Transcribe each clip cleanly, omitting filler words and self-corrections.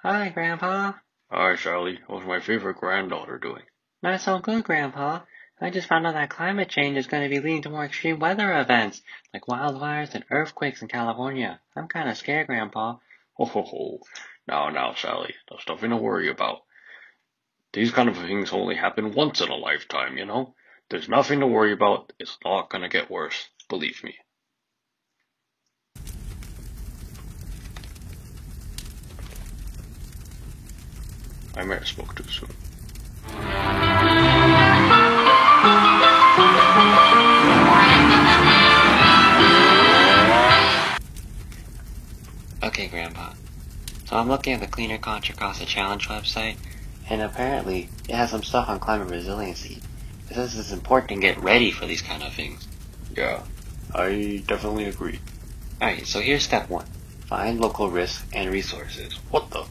Hi, Grandpa. Hi, Sally. How's my favorite granddaughter doing? Not so good, Grandpa. I just found out that climate change is going to be leading to more extreme weather events, like wildfires and earthquakes in California. I'm kind of scared, Grandpa. Ho ho ho. Now, Sally. There's nothing to worry about. These kind of things only happen once in a lifetime, you know? There's nothing to worry about. It's not gonna get worse. Believe me. I may have spoke too soon. Okay, Grandpa. So I'm looking at the Cleaner Contra Costa Challenge website, and apparently it has some stuff on climate resiliency. It says it's important to get ready for these kind of things. Yeah, I definitely agree. Alright, so here's step 1. Find local risks and resources. What the?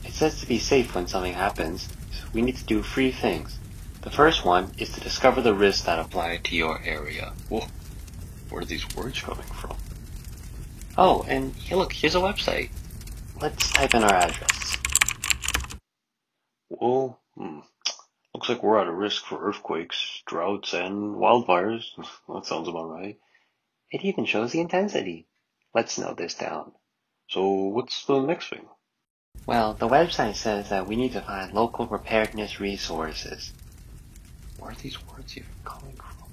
It says to be safe when something happens, so we need to do 3 things. The first one is to discover the risks that apply to your area. Whoa. Where are these words coming from? Oh, and look, here's a website. Let's type in our address. Well, looks like we're at a risk for earthquakes, droughts, and wildfires. That sounds about right. It even shows the intensity. Let's note this down. So, what's the next thing? Well, the website says that we need to find local preparedness resources. Where are these words even coming from?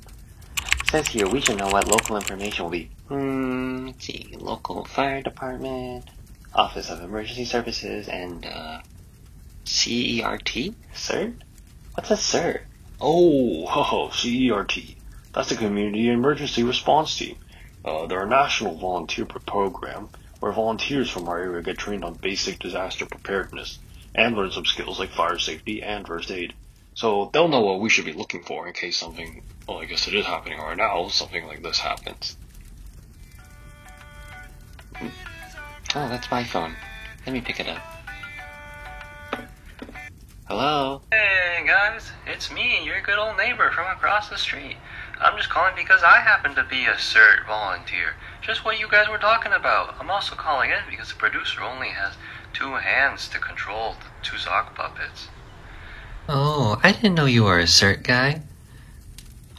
It says here we should know what local information will be. Let's see. Local fire department, Office of Emergency Services, and, CERT? CERT? What's a CERT? Oh, CERT. That's the Community Emergency Response Team. They're a national volunteer program where volunteers from our area get trained on basic disaster preparedness and learn some skills like fire safety and first aid. So they'll know what we should be looking for in case something, well, I guess it is happening right now, something like this happens. Oh, that's my phone. Let me pick it up. Hello? Hey guys, it's me, your good old neighbor from across the street. I'm just calling because I happen to be a CERT volunteer. Just what you guys were talking about. I'm also calling in because the producer only has 2 hands to control the 2 sock puppets. Oh, I didn't know you were a CERT guy.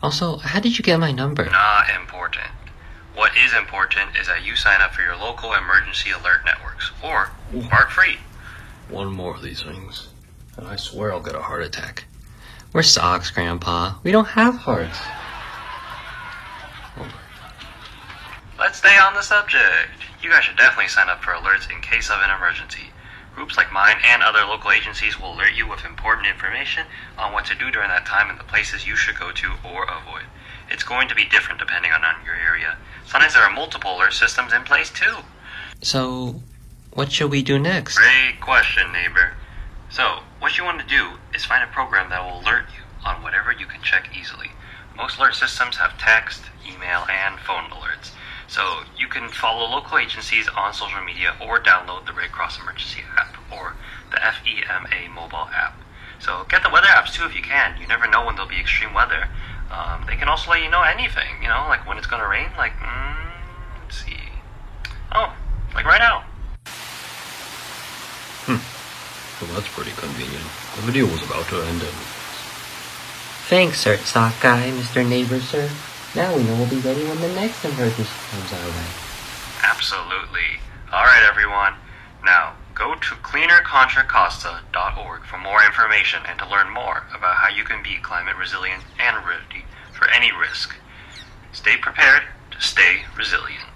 Also, how did you get my number? Not important. What is important is that you sign up for your local emergency alert networks, or mark free. One more of these things, and I swear I'll get a heart attack. We're socks, Grandpa. We don't have hearts. Let's stay on the subject. You guys should definitely sign up for alerts in case of an emergency. Groups like mine and other local agencies will alert you with important information on what to do during that time and the places you should go to or avoid. It's going to be different depending on your area. Sometimes there are multiple alert systems in place too. So, what should we do next? Great question, neighbor. So, what you want to do is find a program that will alert you on whatever you can check easily. Most alert systems have text, email, and phone alerts. So you can follow local agencies on social media or download the Red Cross Emergency app or the FEMA mobile app. So get the weather apps too if you can. You never know when there'll be extreme weather. They can also let you know anything, like when it's going to rain, let's see. Oh, like right now. Well, that's pretty convenient. The video was about to end in. Thanks, CERT sock guy, Mr. Neighbor, sir. Now we know we'll be ready when the next emergency comes our way. Absolutely. Alright, everyone. Now, go to cleanercontracosta.org for more information and to learn more about how you can be climate resilient and ready for any risk. Stay prepared to stay resilient.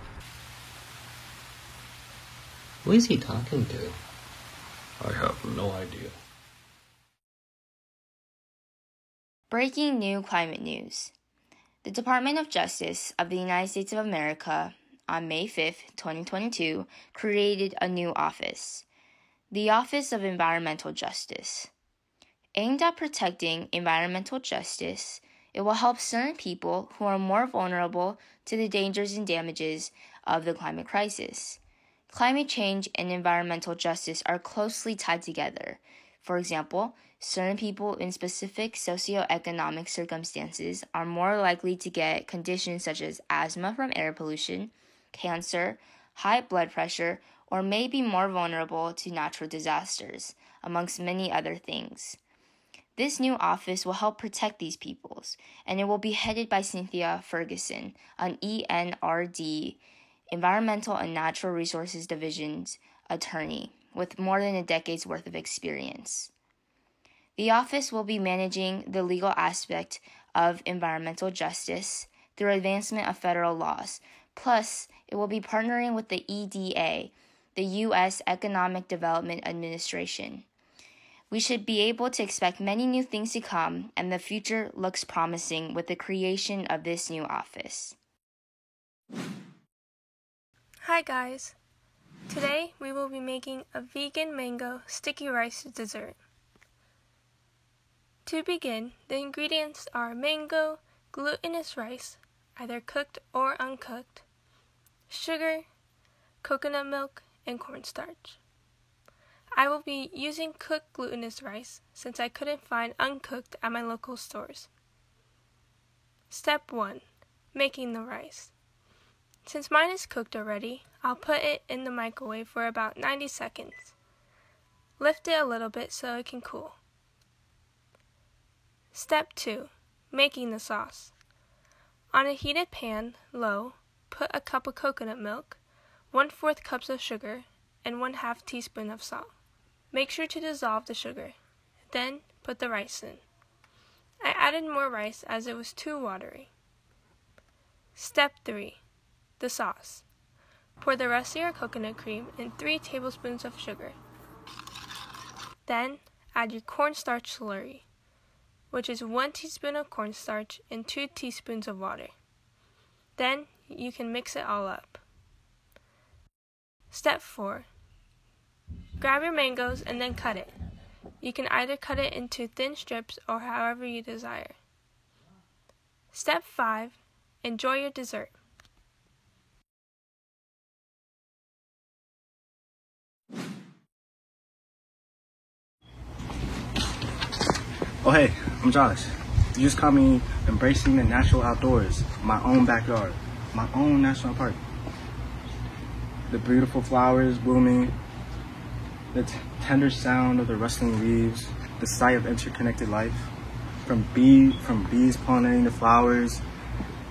Who is he talking to? I have no idea. Breaking new climate news. The Department of Justice of the United States of America, on May 5, 2022, created a new office, the Office of Environmental Justice. Aimed at protecting environmental justice, it will help certain people who are more vulnerable to the dangers and damages of the climate crisis. Climate change and environmental justice are closely tied together. For example, certain people in specific socioeconomic circumstances are more likely to get conditions such as asthma from air pollution, cancer, high blood pressure, or may be more vulnerable to natural disasters, amongst many other things. This new office will help protect these peoples, and it will be headed by Cynthia Ferguson, an ENRD, Environmental and Natural Resources Division's attorney, with more than a decade's worth of experience. The office will be managing the legal aspect of environmental justice through advancement of federal laws. Plus, it will be partnering with the EDA, the U.S. Economic Development Administration. We should be able to expect many new things to come, and the future looks promising with the creation of this new office. Hi guys! Today we will be making a vegan mango sticky rice dessert. To begin, the ingredients are mango, glutinous rice, either cooked or uncooked, sugar, coconut milk, and cornstarch. I will be using cooked glutinous rice since I couldn't find uncooked at my local stores. Step 1. Making the rice. Since mine is cooked already, I'll put it in the microwave for about 90 seconds. Lift it a little bit so it can cool. Step 2. Making the sauce. On a heated pan, low, put a cup of coconut milk, 1/4 cups of sugar, and 1/2 teaspoon of salt. Make sure to dissolve the sugar. Then put the rice in. I added more rice as it was too watery. Step 3. The sauce. Pour the rest of your coconut cream in 3 tablespoons of sugar. Then add your cornstarch slurry, which is 1 teaspoon of cornstarch and 2 teaspoons of water. Then you can mix it all up. Step 4. Grab your mangoes and then cut it. You can either cut it into thin strips or however you desire. Step 5. Enjoy your dessert. Oh hey, I'm Josh. You just caught me embracing the natural outdoors, my own backyard, my own national park. The beautiful flowers blooming, the tender sound of the rustling leaves, the sight of interconnected life, from bees pollinating the flowers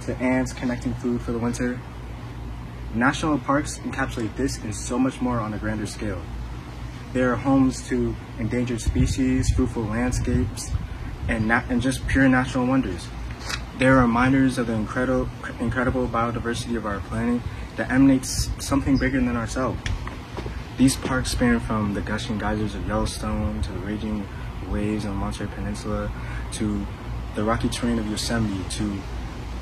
to ants connecting food for the winter. National parks encapsulate this and so much more on a grander scale. They are homes to endangered species, fruitful landscapes, and just pure natural wonders. They are reminders of the incredible biodiversity of our planet that emanates something bigger than ourselves. These parks span from the gushing geysers of Yellowstone to the raging waves on Monterey Peninsula to the rocky terrain of Yosemite to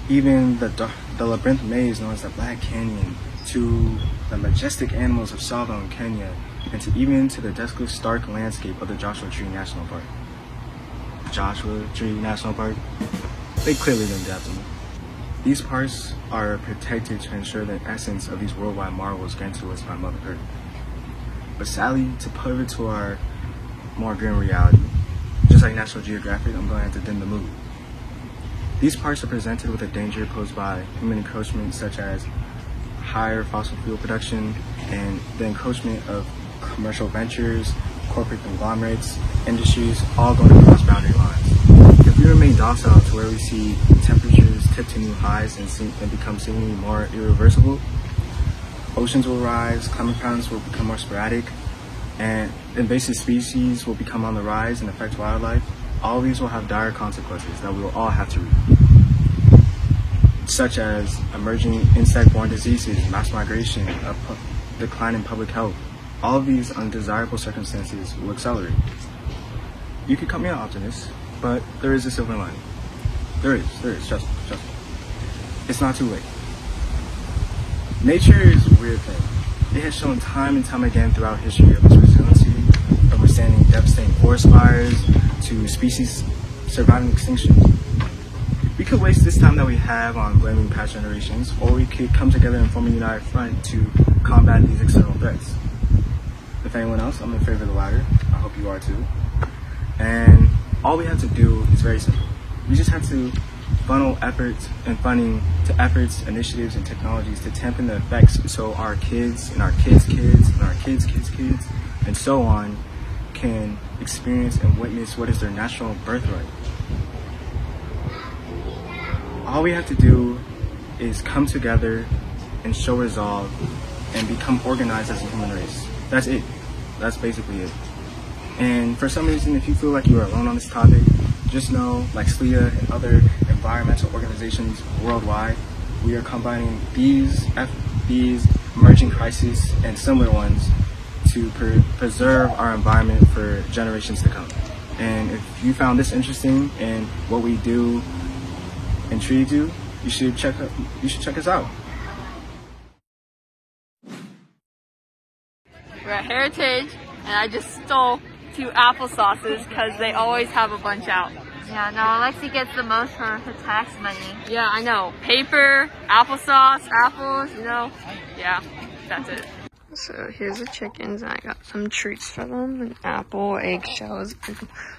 even the labyrinth maze known as the Black Canyon to the majestic animals of Tsavo in Kenya and to even to the desolate stark landscape of the Joshua Tree National Park. Joshua Tree National Park? They clearly didn't adapt them. These parks are protected to ensure the essence of these worldwide marvels granted to us by Mother Earth. But sadly, to pivot to our more grim reality, just like National Geographic, I'm going to have to dim the mood. These parks are presented with a danger posed by human encroachment such as higher fossil fuel production and the encroachment of commercial ventures, corporate conglomerates, industries, all going across boundary lines. If we remain docile to where we see temperatures tip to new highs and become seemingly more irreversible, oceans will rise, climate patterns will become more sporadic, and invasive species will become on the rise and affect wildlife. All of these will have dire consequences that we will all have to reap, such as emerging insect-borne diseases, mass migration, decline in public health. All of these undesirable circumstances will accelerate. You could call me an optimist, but there is a silver lining. There is, trust me. It's not too late. Nature is a weird thing. It has shown time and time again throughout history of its resiliency, from withstanding devastating forest fires to species surviving extinction. We could waste this time that we have on blaming past generations, or we could come together and form a united front to combat these external threats. If anyone else, I'm in favor of the latter. I hope you are too. And all we have to do is very simple. We just have to funnel efforts and funding to efforts, initiatives, and technologies to dampen the effects so our kids and our kids' kids and our kids' kids' kids and so on can experience and witness what is their national birthright. All we have to do is come together and show resolve and become organized as a human race. That's it. That's basically it. And for some reason, if you feel like you are alone on this topic, just know, like SLEA and other environmental organizations worldwide, we are combining these emerging crises and similar ones to preserve our environment for generations to come. And if you found this interesting and what we do intrigued you, you should check us out. We're at Heritage, and I just stole 2 applesauces because they always have a bunch out. Yeah, no, Alexi gets the most for her tax money. Yeah, I know. Paper, applesauce, apples, you know. Yeah, that's it. So here's the chickens, and I got some treats for them. An apple, eggshells, and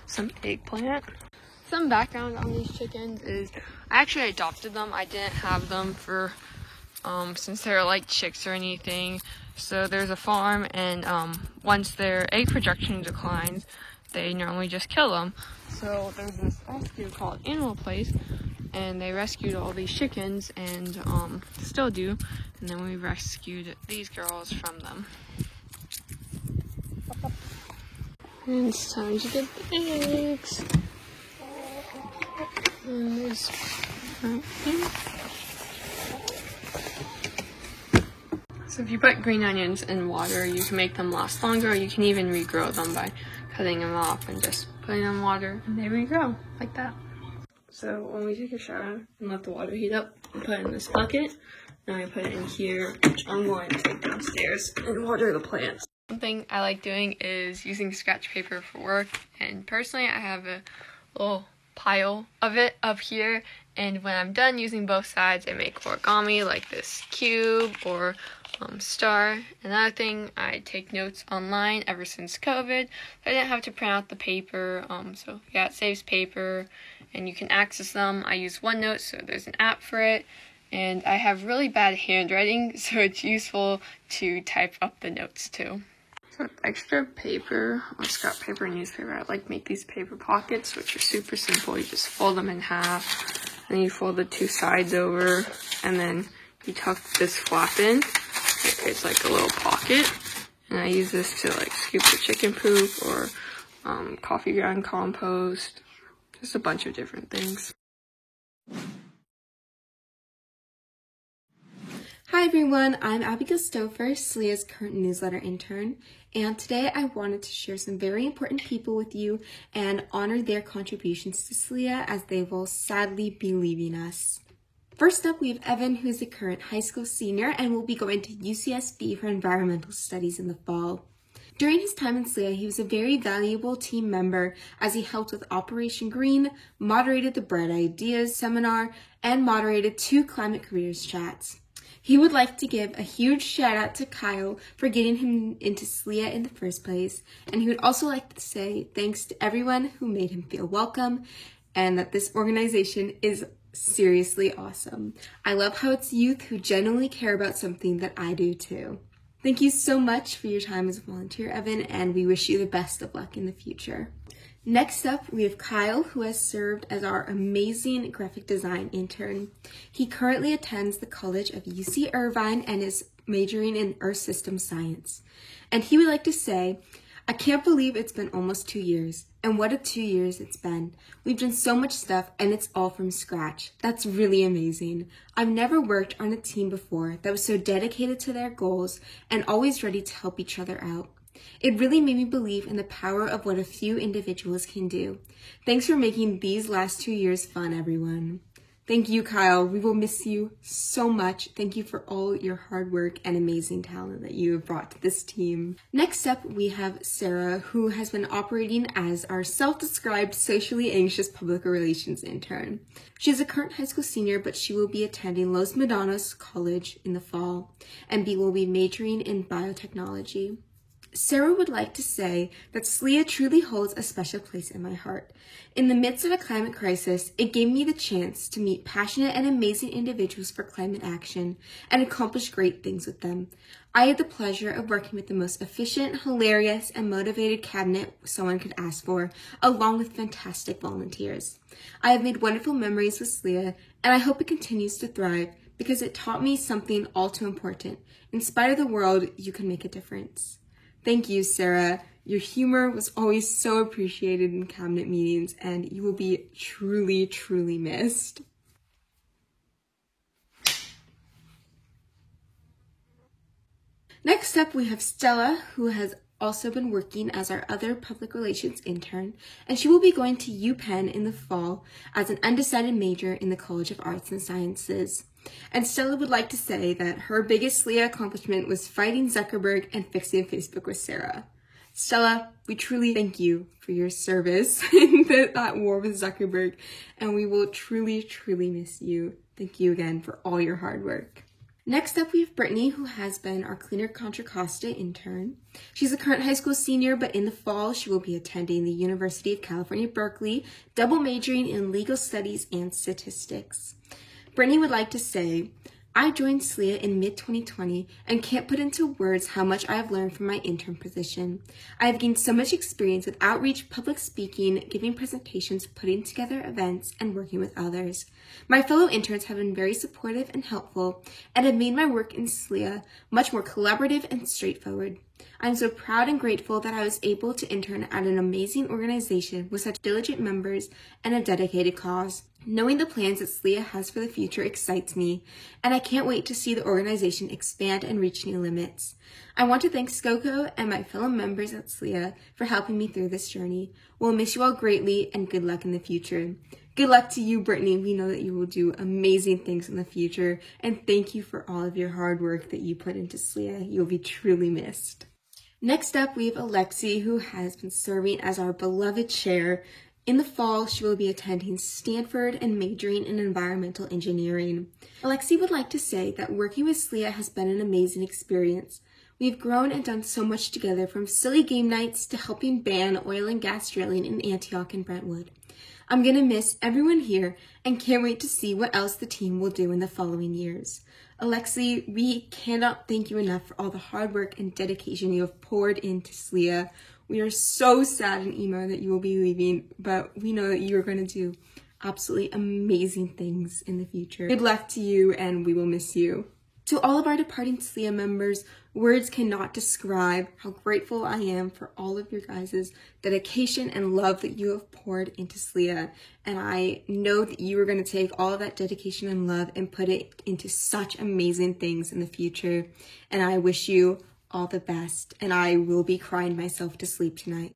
some eggplant. Some background on these chickens is I actually adopted them. I didn't have them for since they're like chicks or anything. So there's a farm, and once their egg production declines, they normally just kill them. So there's this rescue called Animal Place, and they rescued all these chickens, and still do. And then we rescued these girls from them. And it's time to get the eggs. And there's right here. So if you put green onions in water, you can make them last longer, or you can even regrow them by cutting them off and just putting them in water, and they regrow like that. So when we take a shower and let the water heat up, we put it in this bucket. Now I put it in here, which I'm going to take downstairs and water the plants. Something I like doing is using scratch paper for work, and personally I have a little pile of it up here, and when I'm done using both sides, I make origami like this cube or star. Another thing, I take notes online ever since COVID. I didn't have to print out the paper, so yeah, it saves paper and you can access them. I use OneNote, so there's an app for it, and I have really bad handwriting, so it's useful to type up the notes too. So with extra paper, or scrap paper and newspaper, I like make these paper pockets, which are super simple. You just fold them in half, and you fold the 2 sides over, and then you tuck this flap in. It creates like a little pocket, and I use this to like scoop the chicken poop or coffee ground compost, just a bunch of different things. Hi everyone, I'm Abigail Stouffer, SLEA's current newsletter intern, and today I wanted to share some very important people with you and honor their contributions to SLEA as they will sadly be leaving us. First up, we have Evan, who is a current high school senior and will be going to UCSB for environmental studies in the fall. During his time in SLEA, he was a very valuable team member as he helped with Operation Green, moderated the Bright Ideas seminar, and moderated 2 climate careers chats. He would like to give a huge shout out to Kyle for getting him into SLEA in the first place, and he would also like to say thanks to everyone who made him feel welcome and that this organization is seriously awesome. I love how it's youth who genuinely care about something that I do too. Thank you so much for your time as a volunteer, Evan, and we wish you the best of luck in the future. Next up, we have Kyle, who has served as our amazing graphic design intern. He currently attends the College of UC Irvine and is majoring in Earth System Science. And he would like to say, I can't believe it's been almost 2 years. And what a 2 years it's been. We've done so much stuff and it's all from scratch. That's really amazing. I've never worked on a team before that was so dedicated to their goals and always ready to help each other out. It really made me believe in the power of what a few individuals can do. Thanks for making these last 2 years fun, everyone. Thank you, Kyle. We will miss you so much. Thank you for all your hard work and amazing talent that you have brought to this team. Next up, we have Sarah, who has been operating as our self-described socially anxious public relations intern. She is a current high school senior, but she will be attending Los Medanos College in the fall, and will be majoring in biotechnology. Sarah would like to say that SLIA truly holds a special place in my heart. In the midst of a climate crisis, it gave me the chance to meet passionate and amazing individuals for climate action and accomplish great things with them. I had the pleasure of working with the most efficient, hilarious, and motivated cabinet someone could ask for, along with fantastic volunteers. I have made wonderful memories with SLIA, and I hope it continues to thrive because it taught me something all too important. In spite of the world, you can make a difference. Thank you, Sarah. Your humor was always so appreciated in cabinet meetings, and you will be truly, truly missed. Next up, we have Stella, who has also been working as our other public relations intern, and she will be going to UPenn in the fall as an undecided major in the College of Arts and Sciences. And Stella would like to say that her biggest SLIA accomplishment was fighting Zuckerberg and fixing Facebook with Sarah. Stella, we truly thank you for your service in that war with Zuckerberg, and we will truly, truly miss you. Thank you again for all your hard work. Next up, we have Brittany, who has been our Cleaner Contra Costa intern. She's a current high school senior, but in the fall, she will be attending the University of California, Berkeley, double majoring in legal studies and statistics. Brittany would like to say, I joined SLIA in mid-2020 and can't put into words how much I have learned from my intern position. I have gained so much experience with outreach, public speaking, giving presentations, putting together events, and working with others. My fellow interns have been very supportive and helpful and have made my work in SLIA much more collaborative and straightforward. I'm so proud and grateful that I was able to intern at an amazing organization with such diligent members and a dedicated cause. Knowing the plans that SLIA has for the future excites me, and I can't wait to see the organization expand and reach new limits. I want to thank SCOCO and my fellow members at SLIA for helping me through this journey. We'll miss you all greatly, and good luck in the future. Good luck to you, Brittany. We know that you will do amazing things in the future, and thank you for all of your hard work that you put into SLIA. You'll be truly missed. Next up, we have Alexi, who has been serving as our beloved chair. In the fall, she will be attending Stanford and majoring in environmental engineering. Alexi would like to say that working with SLIA has been an amazing experience. We've grown and done so much together, from silly game nights to helping ban oil and gas drilling in Antioch and Brentwood. I'm going to miss everyone here and can't wait to see what else the team will do in the following years. Alexi, we cannot thank you enough for all the hard work and dedication you have poured into SLIA. We are so sad and emo that you will be leaving, but we know that you are going to do absolutely amazing things in the future. Good luck to you, and we will miss you. To all of our departing SLIA members, words cannot describe how grateful I am for all of your guys' dedication and love that you have poured into SLIA. And I know that you are going to take all of that dedication and love and put it into such amazing things in the future. And I wish you all the best, and I will be crying myself to sleep tonight.